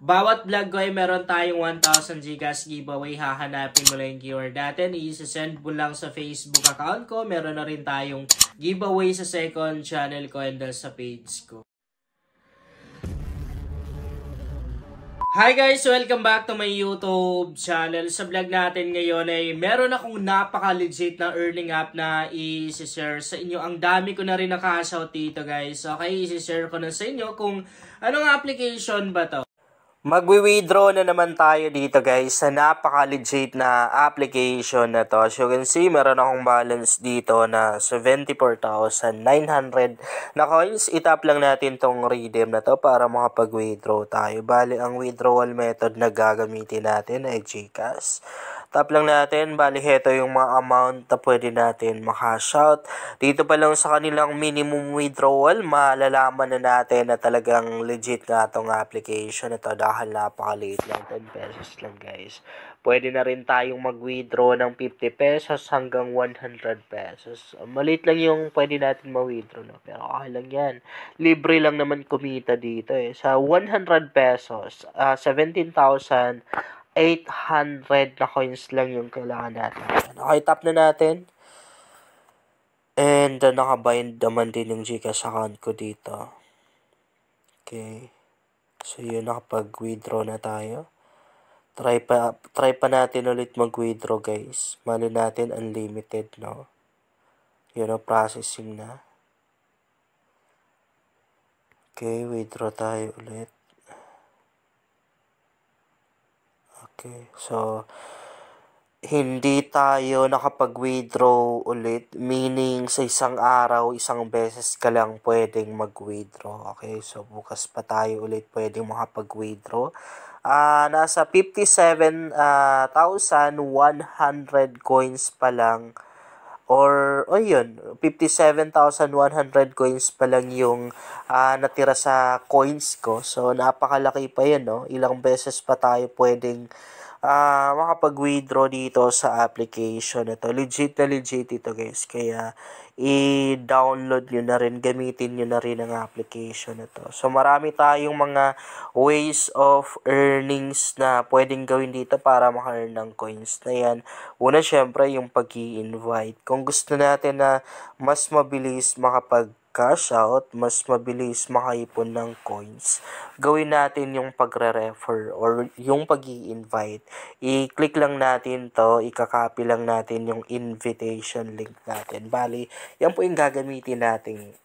Bawat vlog ko ay meron tayong 1,000 Gcash giveaway. Hahanapin mo lang yung keyword natin. I-send mo lang sa Facebook account ko. Meron na rin tayong giveaway sa second channel ko and sa page ko. Hi guys! Welcome back to my YouTube channel. Sa vlog natin ngayon ay meron akong napaka-legit na earning app na i-share sa inyo. Ang dami ko na rin naka-shout dito guys. Okay, i-share ko na sa inyo kung anong application ba to. Magwi-withdraw na naman tayo dito guys sa napaka-legit na application na to. As you can see, meron akong balance dito na 74,900 na coins. Itap lang natin tong redeem na to para makapag-withdraw tayo. Bali, ang withdrawal method na gagamitin natin ay GCash. Tap lang natin, bali heto yung mga amount na pwede natin makash out. Dito pa lang sa kanilang minimum withdrawal, malalaman na natin na talagang legit nga itong application na to dahil napakaliit lang, 10 pesos lang guys. Pwede na rin tayong mag-withdraw ng 50 pesos hanggang 100 pesos. Maliit lang yung pwede natin ma-withdraw, no? Pero okay lang yan. Libre lang naman kumita dito eh. Sa 100 pesos, 17,800 na coins lang yung kailangan natin. Okay, tap na natin. And nakabind naman din yung GCash account ko dito. Okay. So yun, nakapag-withdraw na tayo. Try pa natin ulit mag-withdraw guys. Mali natin unlimited, no? Yun, processing na. Okay, withdraw tayo ulit. Okay, so hindi tayo nakapag-withdraw ulit, meaning sa isang araw, isang beses ka lang pwedeng mag-withdraw. Okay, so bukas pa tayo ulit pwedeng makapag-withdraw. Nasa 57,100 coins pa lang. Or, yun, 57,100 coins pa lang yung natira sa coins ko. So, napakalaki pa yun, no? Ilang beses pa tayo pwedeng makapag-withdraw dito sa application na to. Legit na legit ito guys. Kaya i-download nyo na rin, gamitin nyo na rin ang application na to. So marami tayong mga ways of earnings na pwedeng gawin dito para maka-earn ng coins na yan. Una syempre yung pag-i-invite. Kung gusto natin na mas mabilis makapag-cash out, mas mabilis makaipon ng coins, gawin natin yung pagre-refer or yung pag-i-invite. I-click lang natin to, ikakopy lang natin yung invitation link natin. Bali, yan po yung gagamitin nating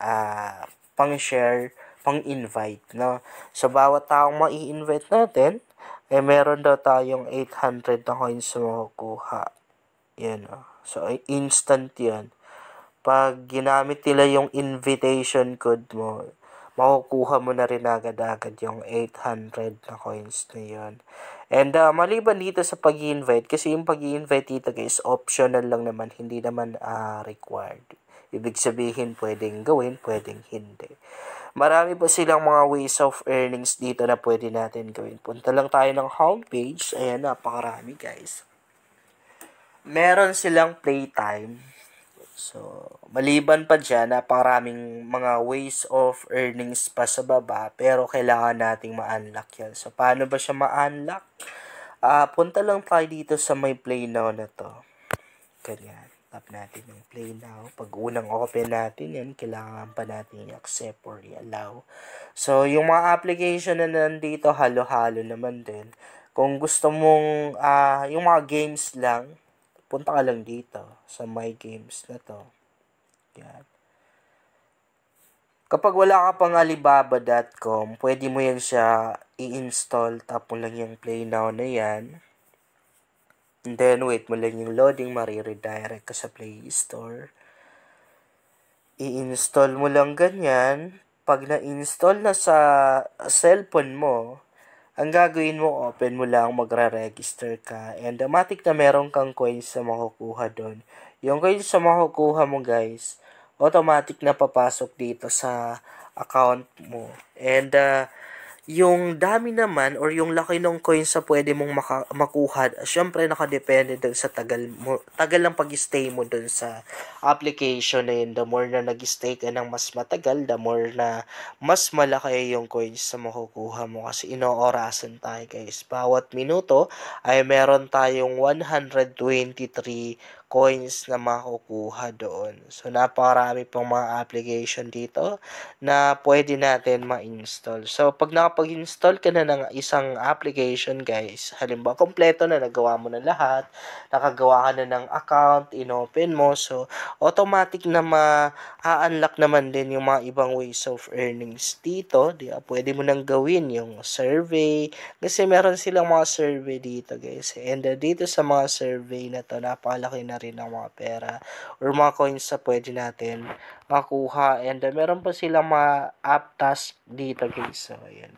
pang-share, pang-invite, no? So, bawat taong mai-invite natin, meron daw tayong 800 na coins na makukuha. Yan, so, instant yan. Pag ginamit nila yung invitation code mo, makukuha mo na rin agad-agad yung 800 na coins na yun. And maliban dito sa pag-i-invite, kasi yung pag-i-invite dito guys, optional lang naman, hindi naman required. Ibig sabihin, pwedeng gawin, pwedeng hindi. Marami po silang mga ways of earnings dito na pwede natin gawin. Punta lang tayo ng homepage. Ayan, napakarami guys. Meron silang playtime. So, maliban pa dyan, napakaraming mga ways of earnings pa sa baba, pero kailangan nating ma-unlock yan. So, paano ba siya ma-unlock? Punta lang tayo dito sa may Play Now na to. Ganyan. Tap natin yung Play Now. Pag unang open natin yan, kailangan pa natin i-accept or i-allow. So, yung mga application na nandito, halo-halo naman din. Kung gusto mong, yung mga games lang, punta ka lang dito sa My Games na to. Yan. Kapag wala ka pang Alibaba.com, pwede mo yan siya i-install. Tap mo lang yung Play Now na yan. And then, wait mo lang yung loading. Mariredirect ka sa Play Store. I-install mo lang ganyan. Pag na-install na sa cellphone mo, ang gagawin mo, open mo lang, magre-register ka, and automatic na meron kang coins na makukuha doon. Yung coins na makukuha mo guys, automatic na papasok dito sa account mo. And yung dami naman or yung laki ng coins sa pwede mong makuha, syempre nakadepende dun sa tagal ng pag-stay mo dun sa application na yun. The more na nag-stay ka ng mas matagal, the more na mas malaki yung coins na makukuha mo kasi inoorasan tayo guys. Bawat minuto ay meron tayong 123 coins na makukuha doon. So, napakarami pang mga application dito na pwede natin ma-install. So, pag nakapag-install ka na ng isang application, guys, halimbawa, kompleto na, nagawa mo na lahat, nakagawa ka na ng account, inopen mo, so, automatic na ma-unlock naman din yung mga ibang ways of earnings dito. Pwede mo nang gawin yung survey, kasi meron silang mga survey dito, guys. And dito sa mga survey na to, napakalaki na rin ng mga pera or mga coins na pwede natin makuha. And meron pa silang mga app task dito, guys. So, ayan.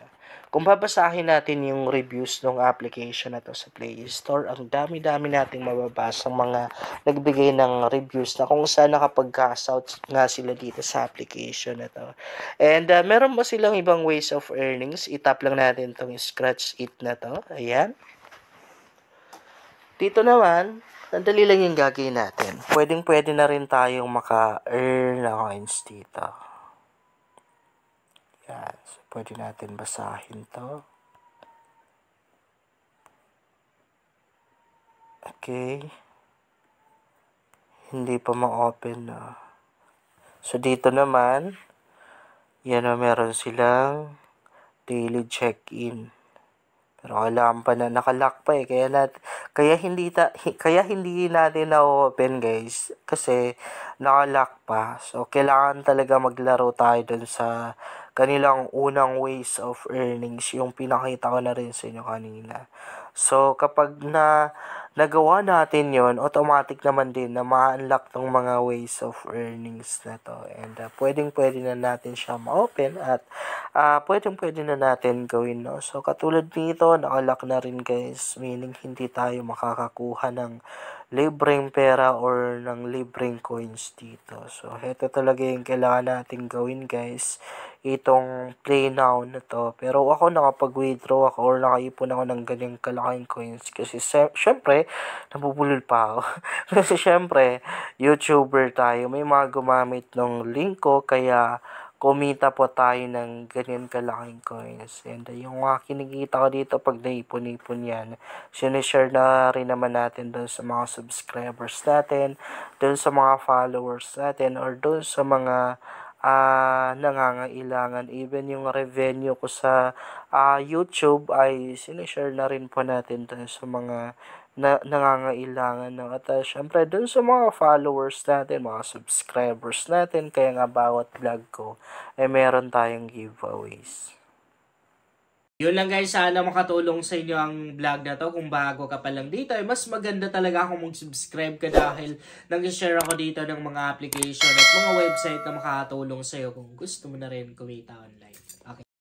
Kung babasahin natin yung reviews ng application na to sa Play Store, ang dami-dami nating mababasang mga nagbigay ng reviews na kung saan nakapag-cash-out nga sila dito sa application na to. And meron pa silang ibang ways of earnings. Itap lang natin tong Scratch It na to. Ayan. Dito naman, sandali lang yung gagawin natin. Pwedeng-pwede na rin tayong maka-earn na coins dito. Yan. So, pwede natin basahin to. Okay. Hindi pa ma-open na. So, dito naman, yan o, meron silang daily check-in. Pero kailangan pa na nakalock pa kaya hindi natin na-open guys kasi nakalock pa. So kailangan talaga maglaro tayo dun sa kanilang unang ways of earnings, yung pinakita ko na rin sa inyo kanina. So kapag nagawa natin yon, automatic naman din na ma-unlock tong mga ways of earnings na to. And pwede na natin siya ma-open at pwede na natin gawin, no? So katulad nito, nakalock na rin guys, meaning hindi tayo makakakuha ng libreng pera or ng libreng coins dito. So ito talaga yung kailangan natin gawin guys, itong Play Now na to. Pero ako nakapag-withdraw ako or nakaipon ako ng ganyang kalaking coins kasi syempre nabubulol pa ako. Kasi syempre YouTuber tayo, may mga gumamit ng link ko kaya kumita po tayo ng ganyan kalaking coins. And yung mga kinikita ko dito pag naipon-ipon yan, sinishare na rin naman natin doon sa mga subscribers natin, doon sa mga followers natin, or doon sa mga nangangailangan. Even yung revenue ko sa YouTube ay sinishare na rin po natin doon sa mga nangangailangan, no? At syempre dun sa mga followers natin, mga subscribers natin, kaya nga bawat vlog ko ay meron tayong giveaways. Yun lang guys, sana makatulong sa inyo ang vlog na to. Kung bago ka pa lang dito, ay mas maganda talaga kung mag-subscribe ka dahil nag-share ako dito ng mga application at mga website na makakatulong sa iyo kung gusto mo na rin kumita online. Okay.